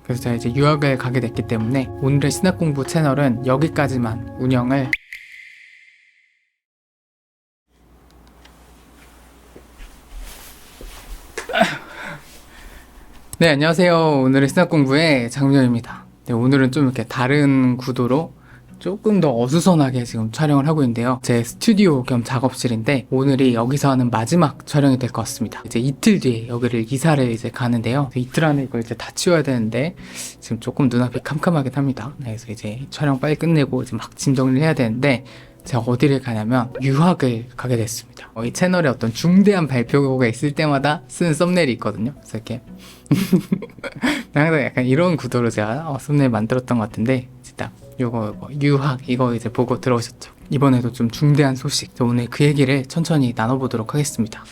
그래서 제가 이제 유학을 가게 됐기 때문에 오늘의 신학공부 채널은 여기까지만 운영을. 네, 안녕하세요. 오늘의 신학공부의 장민호입니다. 네, 오늘은 좀 이렇게 다른 구도로 조금 더 어수선하게 지금 촬영을 하고 있는데요. 제 스튜디오 겸 작업실인데 오늘이 여기서 하는 마지막 촬영이 될 것 같습니다. 이제 이틀 뒤에 여기를 이사를 이제 가는데요. 이틀 안에 이걸 이제 다 치워야 되는데 지금 조금 눈앞이 캄캄하긴 합니다. 네, 그래서 이제 촬영 빨리 끝내고 이제 막 짐 정리를 해야 되는데 제가 어디를 가냐면 유학을 가게 됐습니다. 이 채널에 어떤 중대한 발표가 있을 때마다 쓰는 썸네일이 있거든요. 그래서 이렇게 항상 약간 이런 구도로 제가 썸네일 만들었던 것 같은데 딱 요거 유학 이거 이제 보고 들어오셨죠. 이번에도 좀 중대한 소식, 오늘 그 얘기를 천천히 나눠보도록 하겠습니다.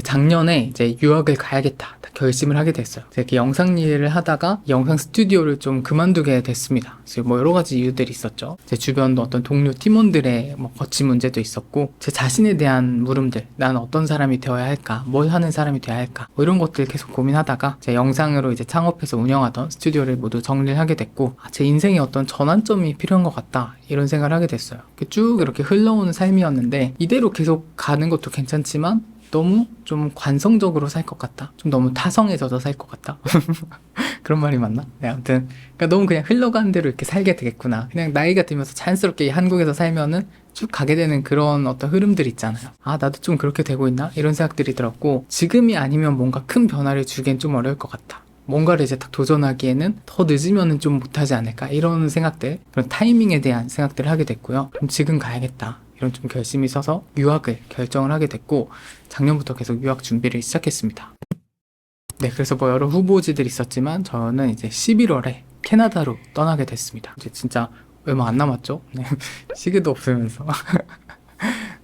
작년에 이제 유학을 가야겠다 결심을 하게 됐어요. 이렇게 영상 일을 하다가 영상 스튜디오를 좀 그만두게 됐습니다. 그래서 뭐 여러 가지 이유들이 있었죠. 제 주변 어떤 동료 팀원들의 뭐 거치 문제도 있었고, 제 자신에 대한 물음들, 나는 어떤 사람이 되어야 할까, 뭘 하는 사람이 되어야 할까, 뭐 이런 것들 계속 고민하다가 제 영상으로 이제 창업해서 운영하던 스튜디오를 모두 정리를 하게 됐고, 제 인생에 어떤 전환점이 필요한 것 같다 이런 생각을 하게 됐어요. 쭉 이렇게 흘러오는 삶이었는데 이대로 계속 가는 것도 괜찮지만 너무 좀 관성적으로 살 것 같다. 좀 너무 타성해져서 살 것 같다. 그런 말이 맞나? 네, 아무튼 그러니까 너무 그냥 흘러가는 대로 이렇게 살게 되겠구나. 그냥 나이가 들면서 자연스럽게 한국에서 살면은 쭉 가게 되는 그런 어떤 흐름들 있잖아요. 아, 나도 좀 그렇게 되고 있나? 이런 생각들이 들었고, 지금이 아니면 뭔가 큰 변화를 주기엔 좀 어려울 것 같다. 뭔가를 이제 딱 도전하기에는 더 늦으면은 좀 못하지 않을까? 이런 생각들, 그런 타이밍에 대한 생각들을 하게 됐고요. 그럼 지금 가야겠다. 이런 좀 결심이 서서 유학을 결정을 하게 됐고, 작년부터 계속 유학 준비를 시작했습니다. 네, 그래서 뭐 여러 후보지들이 있었지만 저는 이제 11월에 캐나다로 떠나게 됐습니다. 이제 진짜 얼마 안 남았죠? 네, 시기도 없으면서.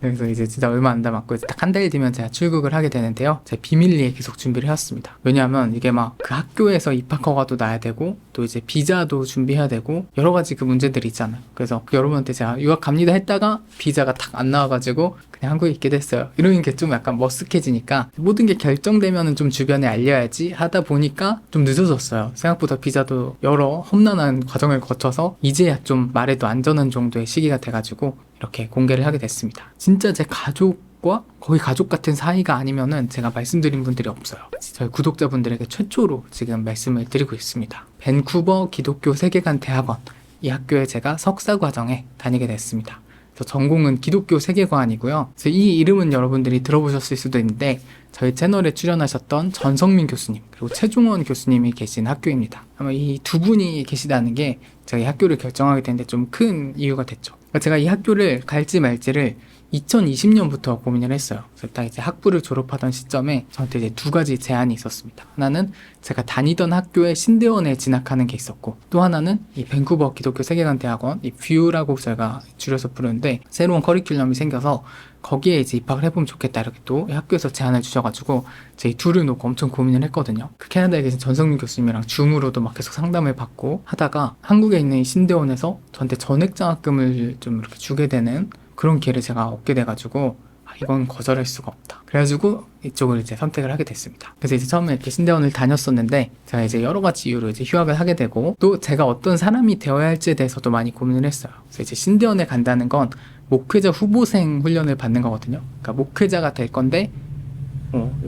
그래서 이제 진짜 얼마 안 남았고 이제 딱 한 달 뒤면 제가 출국을 하게 되는데요. 제가 비밀리에 계속 준비를 해왔습니다. 왜냐하면 이게 막 그 학교에서 입학 허가도 나야 되고, 또 이제 비자도 준비해야 되고, 여러 가지 그 문제들이 있잖아요. 그래서 여러분한테 제가 유학 갑니다 했다가 비자가 딱 안 나와가지고 그냥 한국에 있게 됐어요. 이런 게 좀 약간 머쓱해지니까 모든 게 결정되면은 좀 주변에 알려야지 하다 보니까 좀 늦어졌어요. 생각보다 비자도 여러 험난한 과정을 거쳐서 이제야 좀 말해도 안전한 정도의 시기가 돼가지고 이렇게 공개를 하게 됐습니다. 진짜 제 가족과 거의 가족 같은 사이가 아니면은 제가 말씀드린 분들이 없어요. 저희 구독자분들에게 최초로 지금 말씀을 드리고 있습니다. 밴쿠버 기독교 세계관 대학원, 이 학교에 제가 석사 과정에 다니게 됐습니다. 전공은 기독교 세계관이고요. 그래서 이 이름은 여러분들이 들어보셨을 수도 있는데 저희 채널에 출연하셨던 전성민 교수님 그리고 최종원 교수님이 계신 학교입니다. 아마 이 두 분이 계시다는 게 제가 이 학교를 결정하게 되는데 좀 큰 이유가 됐죠. 제가 이 학교를 갈지 말지를 2020년부터 고민을 했어요. 그래서 딱 이제 학부를 졸업하던 시점에 저한테 이제 두 가지 제안이 있었습니다. 하나는 제가 다니던 학교의 신대원에 진학하는 게 있었고, 또 하나는 이 밴쿠버 기독교 세계관 대학원, 이 뷰라고 제가 줄여서 부르는데 새로운 커리큘럼이 생겨서 거기에 이제 입학을 해보면 좋겠다 이렇게 또 학교에서 제안을 주셔가지고 제가 이 둘을 놓고 엄청 고민을 했거든요. 그 캐나다에 계신 전성민 교수님이랑 줌으로도 막 계속 상담을 받고 하다가 한국에 있는 이 신대원에서 저한테 전액장학금을 좀 이렇게 주게 되는 그런 기회를 제가 얻게 돼가지고 이건 거절할 수가 없다. 그래가지고 이쪽을 이제 선택을 하게 됐습니다. 그래서 이제 처음에 이렇게 신대원을 다녔었는데 제가 이제 여러 가지 이유로 이제 휴학을 하게 되고, 또 제가 어떤 사람이 되어야 할지에 대해서도 많이 고민을 했어요. 그래서 이제 신대원에 간다는 건 목회자 후보생 훈련을 받는 거거든요. 그러니까 목회자가 될 건데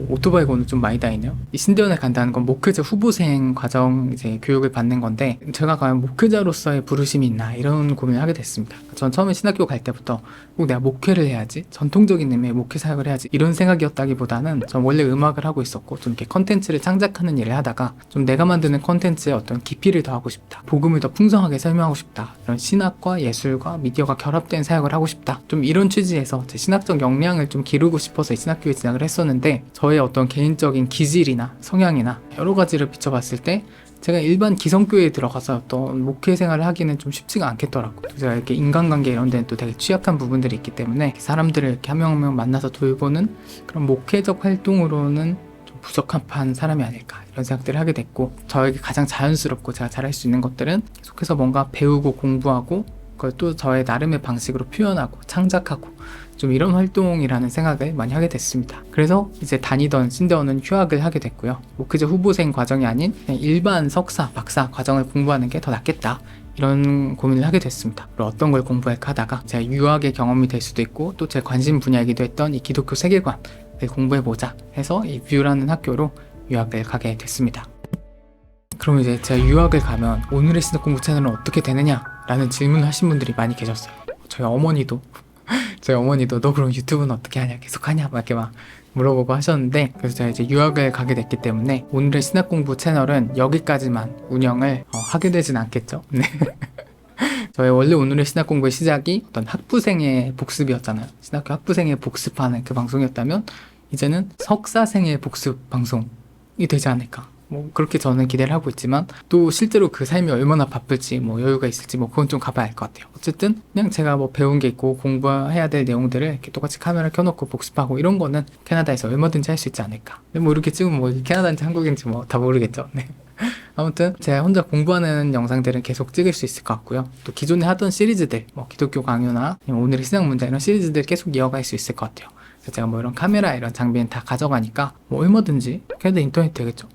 오토바이가 오늘 좀 많이 다니네요. 이 신대원에 간다는 건 목회자 후보생 과정 이제 교육을 받는 건데, 제가 과연 목회자로서의 부르심이 있나 이런 고민을 하게 됐습니다. 전 처음에 신학교 갈 때부터 꼭 내가 목회를 해야지, 전통적인 의미의 목회 사역을 해야지 이런 생각이었다기보다는 전 원래 음악을 하고 있었고 좀 이렇게 컨텐츠를 창작하는 일을 하다가 좀 내가 만드는 컨텐츠에 어떤 깊이를 더하고 싶다, 복음을 더 풍성하게 설명하고 싶다, 이런 신학과 예술과 미디어가 결합된 사역을 하고 싶다, 좀 이런 취지에서 제 신학적 역량을 좀 기르고 싶어서 이 신학교에 진학을 했었는데, 저의 어떤 개인적인 기질이나 성향이나 여러 가지를 비춰봤을 때 제가 일반 기성교회에 들어가서 어떤 목회 생활을 하기는 좀 쉽지가 않겠더라고요. 제가 이렇게 인간관계 이런 데는 또 되게 취약한 부분들이 있기 때문에 사람들을 이렇게 한 명 한 명 만나서 돌보는 그런 목회적 활동으로는 좀 부적합한 사람이 아닐까 이런 생각들을 하게 됐고, 저에게 가장 자연스럽고 제가 잘할 수 있는 것들은 계속해서 뭔가 배우고 공부하고 그걸 또 저의 나름의 방식으로 표현하고 창작하고 좀 이런 활동이라는 생각을 많이 하게 됐습니다. 그래서 이제 다니던 신대원은 휴학을 하게 됐고요. 뭐 그저 후보생 과정이 아닌 그냥 일반 석사, 박사 과정을 공부하는 게 더 낫겠다. 이런 고민을 하게 됐습니다. 그리고 어떤 걸 공부할까 하다가 제가 유학의 경험이 될 수도 있고 또 제 관심 분야이기도 했던 이 기독교 세계관을 공부해보자 해서 이 뷰라는 학교로 유학을 가게 됐습니다. 그럼 이제 제가 유학을 가면 오늘의 신학 공부 채널은 어떻게 되느냐? 라는 질문을 하신 분들이 많이 계셨어요. 저희 어머니도 너 그럼 유튜브는 어떻게 하냐? 계속 하냐? 막 이렇게 막 물어보고 하셨는데, 그래서 제가 이제 유학을 가게 됐기 때문에 오늘의 신학 공부 채널은 여기까지만 운영을 하게 되진 않겠죠? 네. 저희 원래 오늘의 신학 공부의 시작이 어떤 학부생의 복습이었잖아요. 신학교 학부생의 복습하는 그 방송이었다면 이제는 석사생의 복습 방송이 되지 않을까. 뭐 그렇게 저는 기대를 하고 있지만 또 실제로 그 삶이 얼마나 바쁠지 뭐 여유가 있을지 뭐 그건 좀 가봐야 알 것 같아요. 어쨌든 그냥 제가 뭐 배운 게 있고 공부해야 될 내용들을 이렇게 똑같이 카메라 켜놓고 복습하고 이런 거는 캐나다에서 얼마든지 할 수 있지 않을까. 근데 뭐 이렇게 찍으면 뭐 캐나다인지 한국인지 뭐 다 모르겠죠. 네. 아무튼 제가 혼자 공부하는 영상들은 계속 찍을 수 있을 것 같고요. 또 기존에 하던 시리즈들 뭐 기독교 강요나 오늘의 신학 문제 이런 시리즈들 계속 이어갈 수 있을 것 같아요. 그래서 제가 뭐 이런 카메라 이런 장비는 다 가져가니까 뭐 얼마든지 캐나다 인터넷 되겠죠.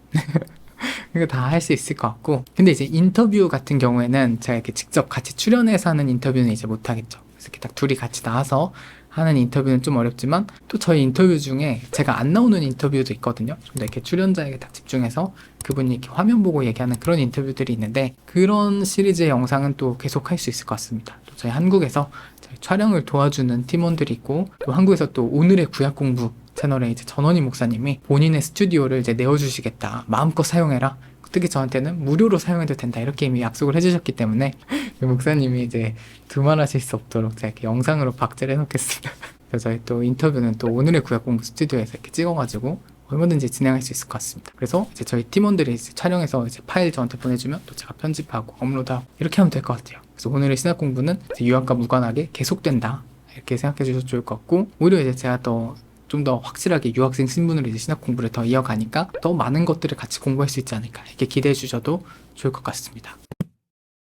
이거 다 할 수 있을 것 같고, 근데 이제 인터뷰 같은 경우에는 제가 이렇게 직접 같이 출연해서 하는 인터뷰는 이제 못 하겠죠. 그래서 이렇게 딱 둘이 같이 나와서 하는 인터뷰는 좀 어렵지만 또 저희 인터뷰 중에 제가 안 나오는 인터뷰도 있거든요. 좀 더 이렇게 출연자에게 딱 집중해서 그분이 이렇게 화면 보고 얘기하는 그런 인터뷰들이 있는데 그런 시리즈의 영상은 또 계속 할 수 있을 것 같습니다. 또 저희 한국에서 저희 촬영을 도와주는 팀원들이 있고 또 한국에서 또 오늘의 구약 공부 채널에 이제 전원희 목사님이 본인의 스튜디오를 이제 내어주시겠다. 마음껏 사용해라. 특히 저한테는 무료로 사용해도 된다. 이렇게 이미 약속을 해주셨기 때문에 목사님이 이제 두말하실 수 없도록 제가 이렇게 영상으로 박제를 해놓겠습니다. 그래서 저희 또 인터뷰는 또 오늘의 구약 공부 스튜디오에서 이렇게 찍어가지고 얼마든지 진행할 수 있을 것 같습니다. 그래서 이제 저희 팀원들이 이제 촬영해서 이제 파일 저한테 보내주면 또 제가 편집하고 업로드하고 이렇게 하면 될 것 같아요. 그래서 오늘의 신학 공부는 유학과 무관하게 계속된다. 이렇게 생각해 주셔도 좋을 것 같고, 오히려 이제 제가 좀 더 확실하게 유학생 신분으로 이제 신학 공부를 더 이어가니까 더 많은 것들을 같이 공부할 수 있지 않을까 이렇게 기대해 주셔도 좋을 것 같습니다.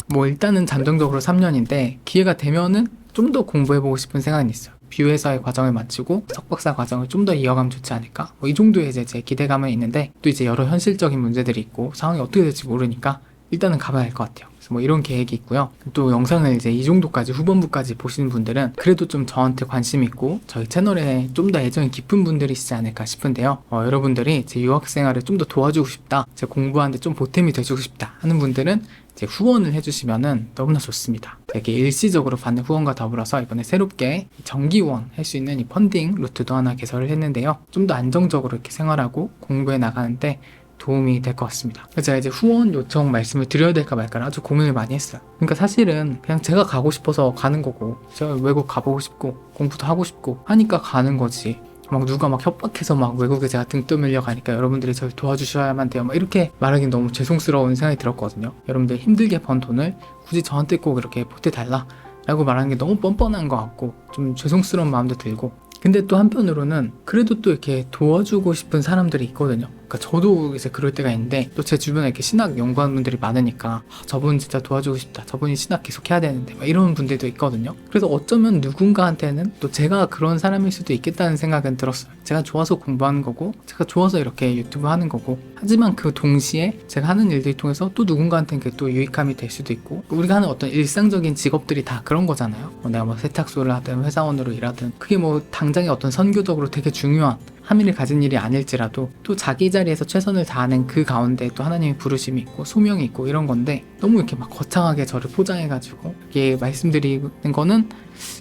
뭐 일단은 잠정적으로 3년인데 기회가 되면은 좀 더 공부해보고 싶은 생각은 있어요. 뷰에서의 과정을 마치고 석박사 과정을 좀 더 이어가면 좋지 않을까? 뭐 이 정도의 이제 제 기대감은 있는데 또 이제 여러 현실적인 문제들이 있고 상황이 어떻게 될지 모르니까 일단은 가봐야 할 것 같아요. 뭐 이런 계획이 있고요. 또 영상을 이제 이 정도까지 후반부까지 보시는 분들은 그래도 좀 저한테 관심 있고 저희 채널에 좀 더 애정이 깊은 분들이시지 않을까 싶은데요. 여러분들이 제 유학생활을 좀 더 도와주고 싶다, 제 공부하는데 좀 보탬이 돼주고 싶다 하는 분들은 이제 후원을 해주시면은 너무나 좋습니다. 이렇게 일시적으로 받는 후원과 더불어서 이번에 새롭게 정기 후원 할 수 있는 이 펀딩 루트도 하나 개설을 했는데요. 좀 더 안정적으로 이렇게 생활하고 공부해 나가는데 도움이 될 것 같습니다. 그래서 제가 이제 후원 요청 말씀을 드려야 될까 말까 아주 고민을 많이 했어요. 그러니까 사실은 그냥 제가 가고 싶어서 가는 거고, 제가 외국 가보고 싶고 공부도 하고 싶고 하니까 가는 거지, 막 누가 막 협박해서 막 외국에 제가 등 떠밀려 가니까 여러분들이 저를 도와주셔야만 돼요 막 이렇게 말하기는 너무 죄송스러운 생각이 들었거든요. 여러분들 힘들게 번 돈을 굳이 저한테 꼭 이렇게 보태달라 라고 말하는 게 너무 뻔뻔한 것 같고 좀 죄송스러운 마음도 들고, 근데 또 한편으로는 그래도 또 이렇게 도와주고 싶은 사람들이 있거든요. 그러니까 저도 이제 그럴 때가 있는데 또 제 주변에 이렇게 신학 연구하는 분들이 많으니까 저분 진짜 도와주고 싶다, 저분이 신학 계속 해야 되는데 막 이런 분들도 있거든요. 그래서 어쩌면 누군가한테는 또 제가 그런 사람일 수도 있겠다는 생각은 들었어요. 제가 좋아서 공부하는 거고 제가 좋아서 이렇게 유튜브 하는 거고, 하지만 그 동시에 제가 하는 일들을 통해서 또 누군가한테는 그게 또 유익함이 될 수도 있고, 우리가 하는 어떤 일상적인 직업들이 다 그런 거잖아요. 내가 뭐 세탁소를 하든 회사원으로 일하든 그게 뭐 당장의 어떤 선교적으로 되게 중요한 함의를 가진 일이 아닐지라도 또 자기 자리에서 최선을 다하는 그 가운데 또 하나님의 부르심이 있고 소명이 있고 이런 건데, 너무 이렇게 막 거창하게 저를 포장해가지고 이게 말씀드리는 거는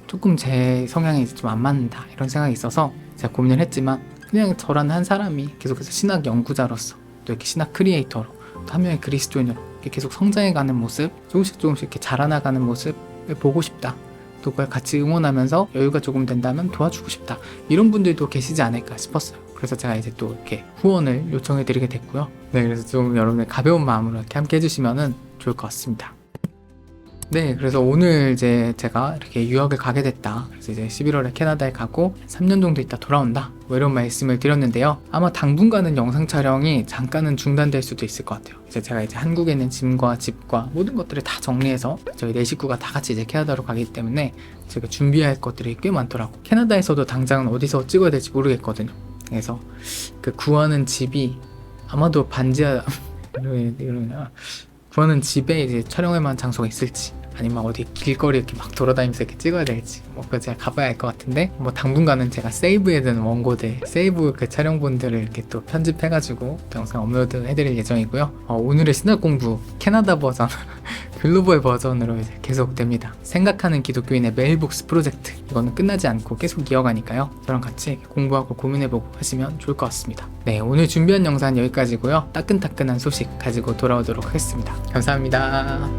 조금 제 성향에 좀 안 맞는다 이런 생각이 있어서 제가 고민을 했지만, 그냥 저라는 한 사람이 계속해서 신학 연구자로서 또 이렇게 신학 크리에이터로 또 한 명의 그리스도인으로 이렇게 계속 성장해가는 모습, 조금씩 이렇게 자라나가는 모습을 보고 싶다, 또 그걸 같이 응원하면서 여유가 조금 된다면 도와주고 싶다, 이런 분들도 계시지 않을까 싶었어요. 그래서 제가 이제 또 이렇게 후원을 요청해 드리게 됐고요. 네, 그래서 좀 여러분의 가벼운 마음으로 이렇게 함께 해주시면 좋을 것 같습니다. 네, 그래서 오늘 이제 제가 이렇게 유학을 가게 됐다. 그래서 이제 11월에 캐나다에 가고 3년 정도 있다 돌아온다. 뭐 이런 말씀을 드렸는데요. 아마 당분간은 영상 촬영이 잠깐은 중단될 수도 있을 것 같아요. 이제 제가 이제 한국에 있는 짐과 집과 모든 것들을 다 정리해서 저희 네 식구가 다 같이 이제 캐나다로 가기 때문에 제가 준비할 것들이 꽤 많더라고. 캐나다에서도 당장은 어디서 찍어야 될지 모르겠거든요. 그래서 그 구하는 집이 아마도 반지하 이러나 구하는 집에 이제 촬영할 만한 장소가 있을지 아니면 어디 길거리 이렇게 막 돌아다니면서 이렇게 찍어야 될지 뭐 그거 제가 가봐야 할 것 같은데 뭐 당분간은 제가 세이브해둔 원고들 세이브 그 촬영본들을 이렇게 또 편집해가지고 영상 업로드 해드릴 예정이고요. 오늘의 신학 공부 캐나다 버전 글로벌 버전으로 이제 계속됩니다. 생각하는 기독교인의 메일복스 프로젝트 이거는 끝나지 않고 계속 이어가니까요. 저랑 같이 공부하고 고민해보고 하시면 좋을 것 같습니다. 네, 오늘 준비한 영상은 여기까지고요. 따끈따끈한 소식 가지고 돌아오도록 하겠습니다. 감사합니다.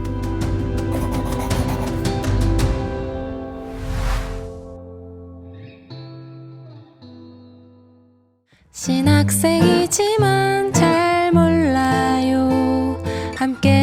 신학생이지만 잘 몰라요. 함께